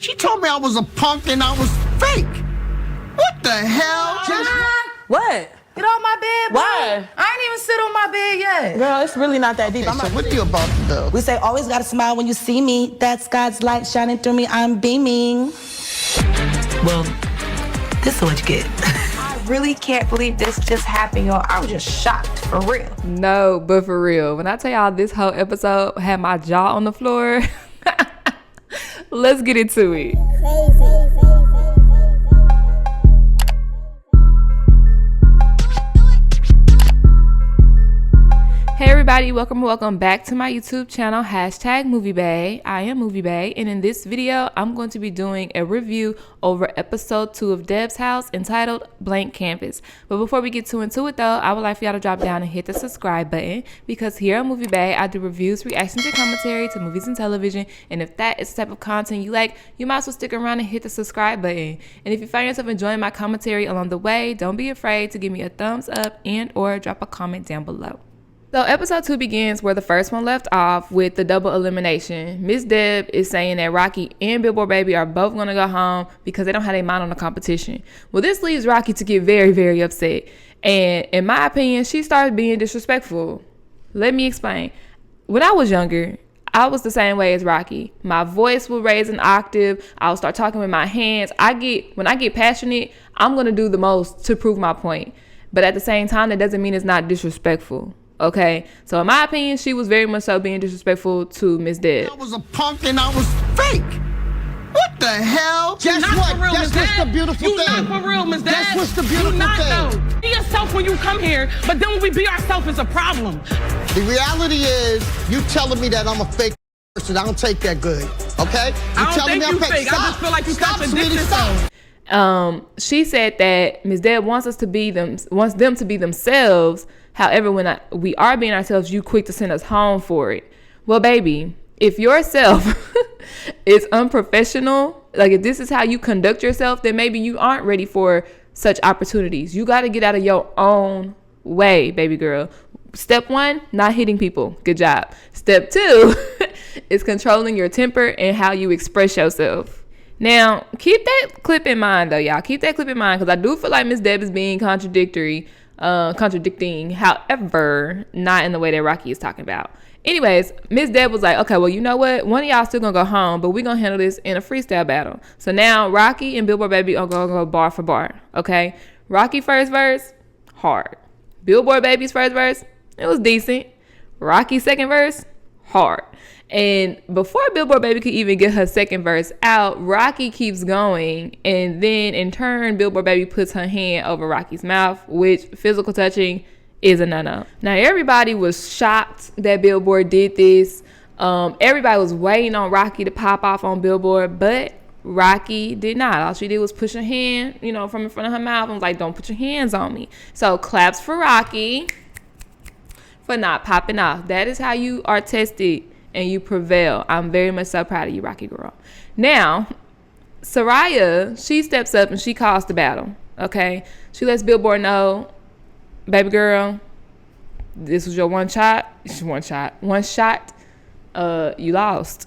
She told me I was a punk and I was fake. What the hell? What? Get off my bed, boy. Why? I ain't even sit on my bed yet. Girl, it's really not that deep. Okay, so what are you about to do? We say always gotta smile when you see me. That's God's light shining through me. I'm beaming. Well, this is what you get. I really can't believe this just happened, y'all. I was just shocked, for real. No, but for real, when I tell y'all this whole episode had my jaw on the floor, let's get into it. Hey everybody, welcome back to my YouTube channel, #moviebae. I am moviebae, and in this video, I'm going to be doing a review over episode 2 of Deb's House entitled Blank Canvas. But before we get too into it though, I would like for y'all to drop down and hit the subscribe button, because here on moviebae, I do reviews, reactions, and commentary to movies and television, and if that is the type of content you like, you might as well stick around and hit the subscribe button. And if you find yourself enjoying my commentary along the way, don't be afraid to give me a thumbs up and or drop a comment down below. So episode 2 begins where the first one left off, with the double elimination. Miss Deb is saying that Rocky and Billboard Baby are both going to go home because they don't have their mind on the competition. Well, this leaves Rocky to get very, very upset. And in my opinion, she started being disrespectful. Let me explain. When I was younger, I was the same way as Rocky. My voice will raise an octave. I'll start talking with my hands. When I get passionate, I'm going to do the most to prove my point. But at the same time, that doesn't mean it's not disrespectful. Okay, so in my opinion, she was very much so being disrespectful to Miss Deb. I was a punk and I was fake. What the hell? Guess what? what? That's That's the beautiful you thing. You not for real, Miss Dad. That's what's the beautiful you not, thing. Though. Be yourself when you come here, but then when we be ourselves, it's a problem. The reality is, you telling me that I'm a fake person. I don't take that good, okay? I don't think you fake. Stop. I just feel like you Stop, contradict sweetie, yourself. Stop. She said that Miss Deb wants them to be themselves. However, when we are being ourselves, you quick to send us home for it. Well, baby, if yourself is unprofessional, like if this is how you conduct yourself, then maybe you aren't ready for such opportunities. You got to get out of your own way, baby girl. Step 1, not hitting people. Good job. Step 2 is controlling your temper and how you express yourself. Now, keep that clip in mind, though, y'all. Keep that clip in mind, because I do feel like Miss Deb is being contradicting, however, not in the way that Rocky is talking about. Anyways, Miss Deb was like, okay, well, you know what? One of y'all still gonna go home, but we're gonna handle this in a freestyle battle. So now Rocky and Billboard Baby are gonna go bar for bar, okay? Rocky first verse, hard. Billboard Baby's first verse, it was decent. Rocky's second verse, hard. And before Billboard Baby could even get her second verse out, Rocky keeps going. And then in turn, Billboard Baby puts her hand over Rocky's mouth, which physical touching is a no-no. Now, everybody was shocked that Billboard did this. Everybody was waiting on Rocky to pop off on Billboard, but Rocky did not. All she did was push her hand, from in front of her mouth and was like, don't put your hands on me. So claps for Rocky for not popping off. That is how you are tested and you prevail. I'm very much so proud of you, Rocky girl. Now, Soraya, she steps up and she calls the battle, okay? She lets Billboard know, baby girl, this was your one shot. You lost.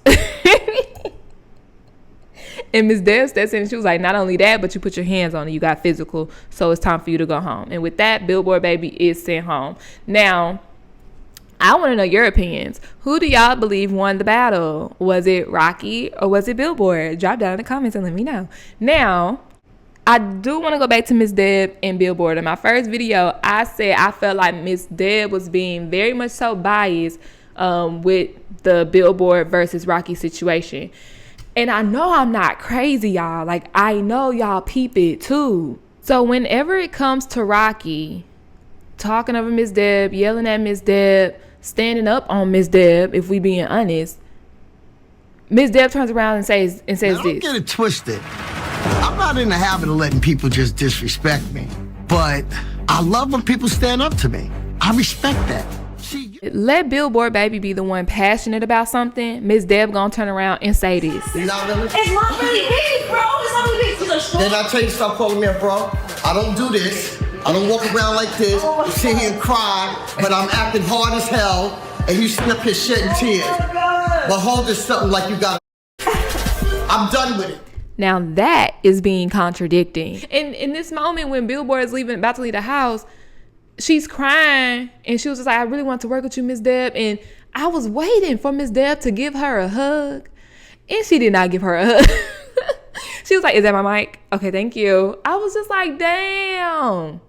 And Miss Deb steps in and she was like, not only that, but you put your hands on it. You got physical, so it's time for you to go home. And with that, Billboard Baby is sent home. Now, I want to know your opinions. Who do y'all believe won the battle? Was it Rocky or was it Billboard? Drop down in the comments and let me know. Now, I do want to go back to Miss Deb and Billboard. In my first video, I said I felt like Miss Deb was being very much so biased with the Billboard versus Rocky situation. And I know I'm not crazy, y'all. Like, I know y'all peep it too. So whenever it comes to Rocky talking over Miss Deb, yelling at Miss Deb, standing up on Miss Deb, if we being honest, Miss Deb turns around and says now, this. Don't get it twisted. I'm not in the habit of letting people just disrespect me, but I love when people stand up to me. I respect that. Let Billboard Baby be the one passionate about something. Miss Deb gonna turn around and say this. You not really? It's not really big, bro. It's not really big. It's a strong. Then I tell you, stop calling me a bro. I don't do this. I don't walk around like this, sit here and cry, but I'm acting hard as hell, and you sit up here shedding tears. But hold this something like you got. I'm done with it. Now that is being contradicting. And in this moment when Billboard is about to leave the house, she's crying and she was just like, I really want to work with you, Miss Deb. And I was waiting for Miss Deb to give her a hug. And she did not give her a hug. She was like, is that my mic? Okay, thank you. I was just like, damn.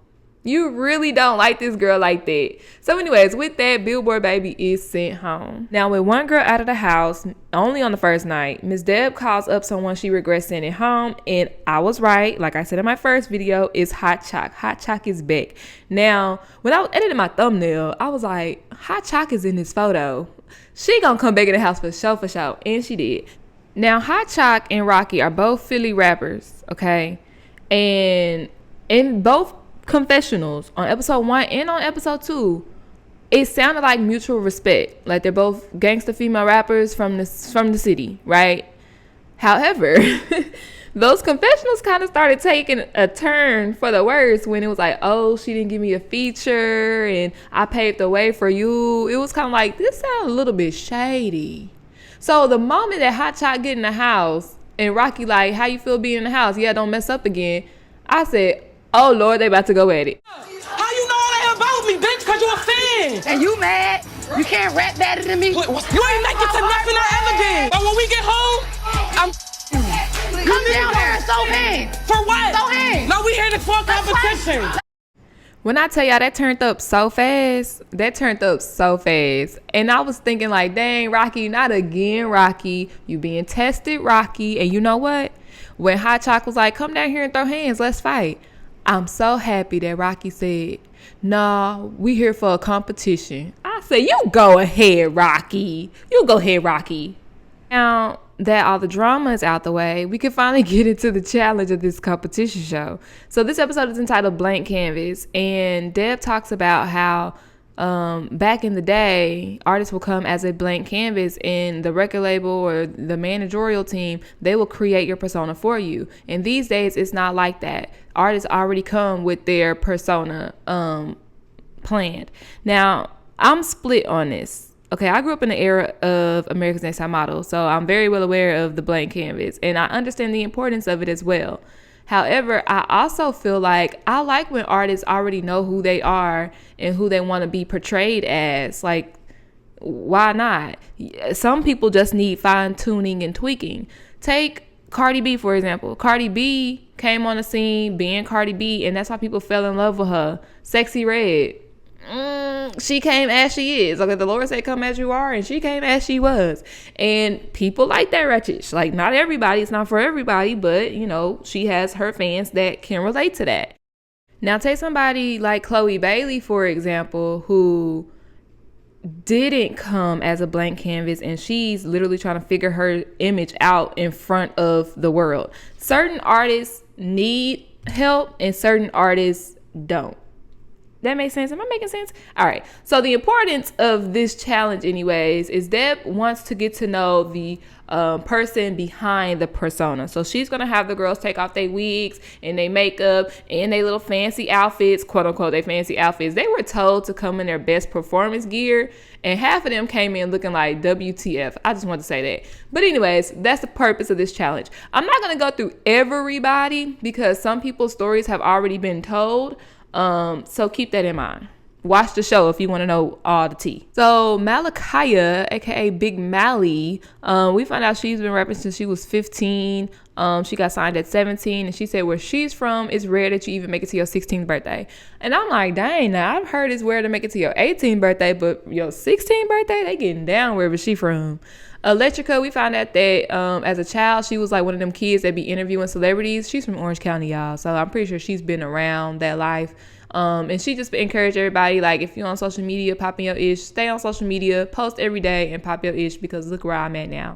You really don't like this girl like that. So anyways, with that, Billboard baby is sent home. Now with one girl out of the house, only on the first night, Miss Deb calls up someone she regrets sending home. And I was right. Like I said in my first video, it's Hot Chalk. Hot Chalk is back. Now, when I was editing my thumbnail, I was like, Hot Chalk is in this photo. She gonna come back in the house for show. And she did. Now, Hot Chalk and Rocky are both Philly rappers, okay? And in both confessionals on episode 1 and on episode 2, it sounded like mutual respect. Like they're both gangster female rappers from the city, right? However, those confessionals kind of started taking a turn for the worse when it was like, oh, she didn't give me a feature and I paved the way for you. It was kind of like, this sounds a little bit shady. So the moment that Hot Chalk get in the house and Rocky like, how you feel being in the house? Yeah, don't mess up again. I said, oh Lord, they about to go at it. How you know all that about me, bitch? Cause you a fan. And you mad? You can't rap better than me? You ain't make it to nothing I ever did. But when we get home, I'm Come down here and throw hands. for what? Throw hands. No, we here to for competition. When I tell y'all that turned up so fast, And I was thinking like, dang, Rocky, not again, Rocky. You being tested, Rocky. And you know what? When Hot Chalk was like, come down here and throw hands, let's fight. I'm so happy that Rocky said, nah, we here for a competition. I said, you go ahead, Rocky. You go ahead, Rocky. Now that all the drama is out the way, we can finally get into the challenge of this competition show. So this episode is entitled Blank Canvas, and Deb talks about how back in the day, artists will come as a blank canvas, and the record label or the managerial team, they will create your persona for you. And these days, it's not like that. Artists already come with their persona planned. Now, I'm split on this. Okay, I grew up in the era of America's Next Top Model, so I'm very well aware of the blank canvas, and I understand the importance of it as well. However, I also feel like I like when artists already know who they are and who they want to be portrayed as. Like, why not? Some people just need fine-tuning and tweaking. Take Cardi B, for example. Cardi B came on the scene being Cardi B, and that's why people fell in love with her. Sexy Red. She came as she is. Okay, the Lord said come as you are, and she came as she was. And people like that wretched. Like, not everybody, it's not for everybody, but you know, she has her fans that can relate to that. Now take somebody like Chloe Bailey, for example, who didn't come as a blank canvas, and she's literally trying to figure her image out in front of the world. Certain artists need help and certain artists don't. That makes sense? Am I making sense? All right. So the importance of this challenge anyways is Deb wants to get to know the person behind the persona. So she's going to have the girls take off their wigs and their makeup and their little fancy outfits, quote unquote, their fancy outfits. They were told to come in their best performance gear, and half of them came in looking like WTF. I just want to say that. But anyways, that's the purpose of this challenge. I'm not going to go through everybody because some people's stories have already been told. So keep that in mind. Watch the show if you want to know all the tea. So Malakaya, aka Big Mally, we found out she's been rapping since she was 15. She got signed at 17, and she said where she's from, it's rare that you even make it to your 16th birthday. And I'm like, dang, now I've heard it's rare to make it to your 18th birthday, but your 16th birthday, they getting down wherever she from. Electrica, we found out that as a child, she was like one of them kids that be interviewing celebrities. She's from Orange County, y'all. So I'm pretty sure she's been around that life. And she just encouraged everybody, like, if you're on social media, popping your ish, stay on social media, post every day and pop your ish, because look where I'm at now.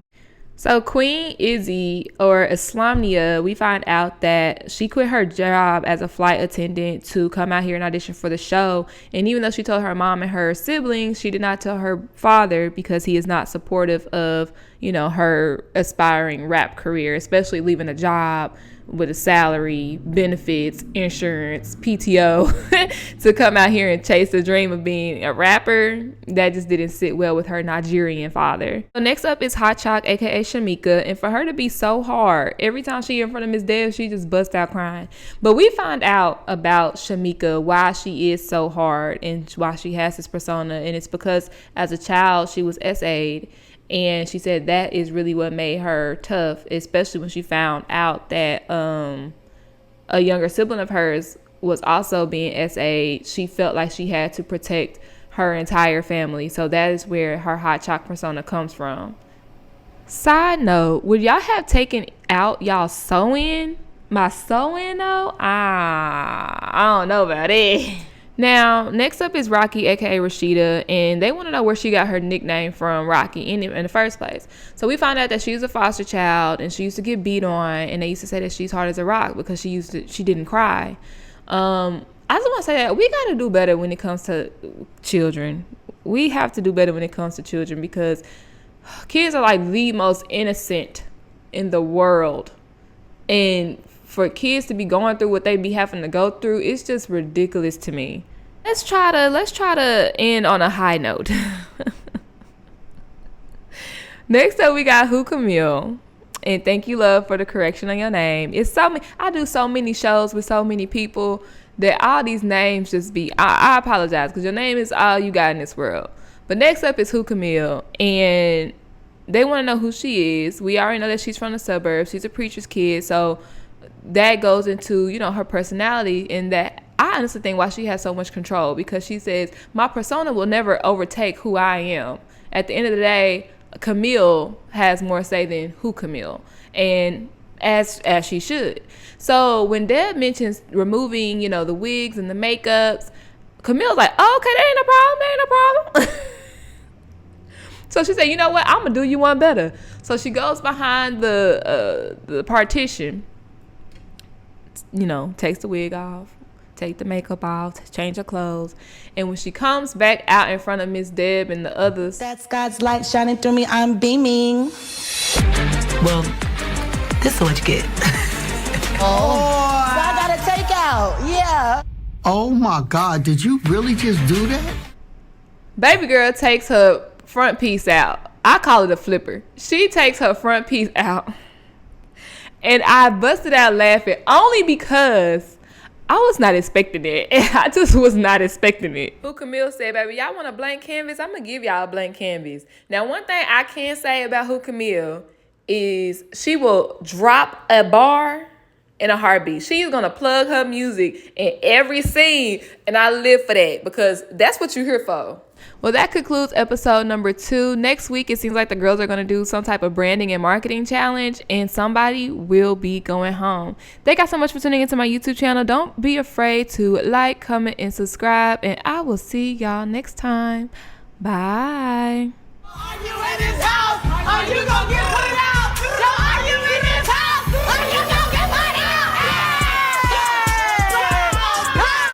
So Queen Izzy, or Islamnia, we find out that she quit her job as a flight attendant to come out here and audition for the show. And even though she told her mom and her siblings, she did not tell her father because he is not supportive of, you know, her aspiring rap career, especially leaving a job with a salary, benefits, insurance, PTO to come out here and chase the dream of being a rapper. That just didn't sit well with her Nigerian father. So next up is Hot Chalk, aka Shamika, and for her to be so hard, every time she in front of Miss Dev, she just busts out crying. But we find out about Shamika, why she is so hard and why she has this persona, and it's because as a child she was SA'd. And she said that is really what made her tough, especially when she found out that a younger sibling of hers was also being SA'd. She felt like she had to protect her entire family. So that is where her hot chalk persona comes from. Side note, would y'all have taken out y'all sew-in? My sew-in though? I don't know about it. Now, next up is Rocky, aka Rashida, and they want to know where she got her nickname from, Rocky, in the first place. So we found out that she was a foster child, and she used to get beat on, and they used to say that she's hard as a rock because she didn't cry. I just want to say that we got to do better when it comes to children. We have to do better when it comes to children because kids are like the most innocent in the world, and for kids to be going through what they be having to go through, it's just ridiculous to me. Let's try to end on a high note. Next up, we got Who Camille. And thank you, love, for the correction on your name. It's so many. I do so many shows with so many people that all these names just be. I apologize because your name is all you got in this world. But next up is Who Camille, and they want to know who she is. We already know that she's from the suburbs. She's a preacher's kid, so that goes into, you know, her personality, and that I honestly think why she has so much control, because she says my persona will never overtake who I am. At the end of the day, Camille has more say than Who Camille, and as she should. So when Deb mentions removing, you know, the wigs and the makeups, Camille's like, oh, okay, that ain't no problem. So she said, you know what, I'm gonna do you one better. So she goes behind the partition, you know, takes the wig off, take the makeup off, change her clothes, and when she comes back out in front of Miss Deb and the others, That's God's light shining through me. I'm beaming. Well, this is what you get. So I got a takeout. Yeah. Oh my God, did you really just do that? baby girl takes her front piece out. I call it a flipper. She takes her front piece out. And I busted out laughing only because I was not expecting it. I just was not expecting it. Who Camille said, baby, y'all want a blank canvas? I'm going to give y'all a blank canvas. Now, one thing I can say about Who Camille is she will drop a bar in a heartbeat. She's going to plug her music in every scene. And I live for that because that's what you're here for. Well, that concludes episode number 2. Next week, it seems like the girls are going to do some type of branding and marketing challenge, and somebody will be going home. Thank you so much for tuning into my YouTube channel. Don't be afraid to like, comment, and subscribe, and I will see y'all next time. Bye.